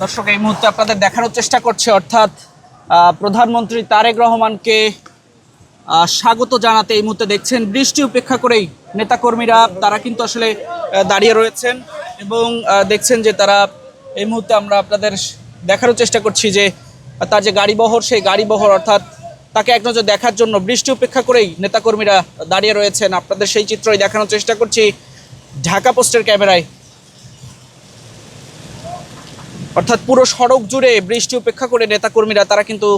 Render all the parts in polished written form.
দর্শক এই মুহূর্তে আপনাদের দেখানোর চেষ্টা করছে, অর্থাৎ প্রধানমন্ত্রী তারেক রহমানকে স্বাগত জানাতে এই মুহূর্তে দেখছেন বৃষ্টি উপেক্ষা করেই নেতাকর্মীরা তারা কিন্তু আসলে দাঁড়িয়ে রয়েছেন এবং দেখছেন যে তারা এই মুহূর্তে আমরা আপনাদের দেখানোর চেষ্টা করছি যে তার যে গাড়িবহর, সেই গাড়িবহর অর্থাৎ তাকে এক নজর দেখার জন্য বৃষ্টি উপেক্ষা করেই নেতাকর্মীরা দাঁড়িয়ে রয়েছেন। আপনাদের সেই চিত্রই দেখানোর চেষ্টা করছি ঢাকা পোস্টের ক্যামেরায়। অর্থাৎ পুরো সড়ক জুড়ে বৃষ্টি উপেক্ষা করে নেতাকর্মীরা তারা কিন্তু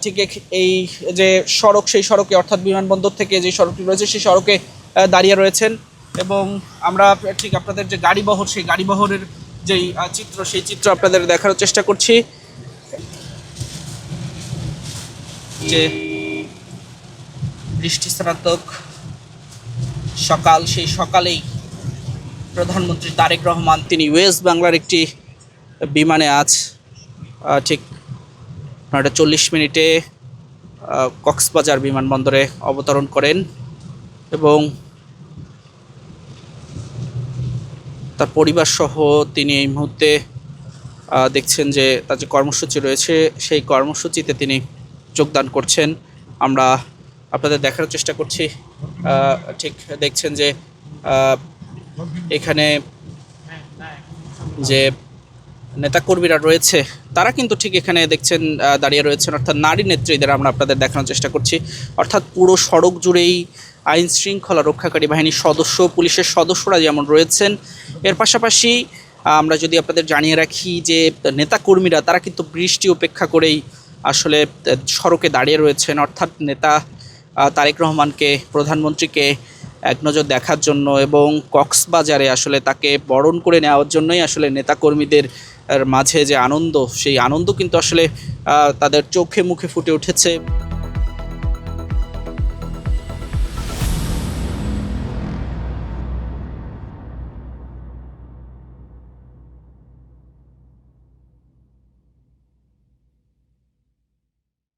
ঠিক এই যে সড়ক, সেই সড়কে অর্থাৎ বিমানবন্দর থেকে যে সড়কটি রয়েছে সেই সড়কে দাঁড়িয়ে রয়েছেন এবং আমরা ঠিক আপনাদের যে গাড়িবহর, সেই গাড়িবহরের যেই চিত্র, সেই চিত্র আপনাদের দেখানোর চেষ্টা করছি যে বৃষ্টি স্নাতক সকাল, সেই সকালেই প্রধানমন্ত্রী তারেক রহমান তিনি ওয়েস্ট বাংলার একটি বিমানে আজ ঠিক 9:40 কক্সবাজার বিমানবন্দরে অবতরণ করেন এবং তার পরিবার সহ তিনি এই মুহূর্তে দেখছেন যে তার যে কর্মসূচি রয়েছে সেই কর্মসূচিতে তিনি যোগদান করছেন। আমরা আপনাদের দেখানোর চেষ্টা করছি, ঠিক দেখছেন যে এখানে যে নেতাকর্মীরা রয়েছে তারা কিন্তু ঠিক এখানে দেখছেন দাঁড়িয়ে রয়েছেন, অর্থাৎ নারী নেত্রীদের আমরা আপনাদের দেখানোর চেষ্টা করছি। অর্থাৎ পুরো সড়ক জুড়েই আইন শৃঙ্খলা রক্ষাকারী বাহিনীর সদস্য, পুলিশের সদস্যরা যেমন রয়েছেন, এর পাশাপাশি আমরা যদি আপনাদের জানিয়ে রাখি যে নেতাকর্মীরা তারা কিন্তু বৃষ্টি উপেক্ষা করেই আসলে সড়কে দাঁড়িয়ে রয়েছেন, অর্থাৎ নেতা তারেক রহমানকে, প্রধানমন্ত্রীকে এক নজর দেখার জন্য এবং কক্সবাজারে আসলে তাকে বরণ করে নেওয়ার জন্যই আসলে নেতাকর্মীদের মাঝে যে আনন্দ, সেই আনন্দ কিন্তু আসলে তাদের চোখে মুখে ফুটে উঠেছে।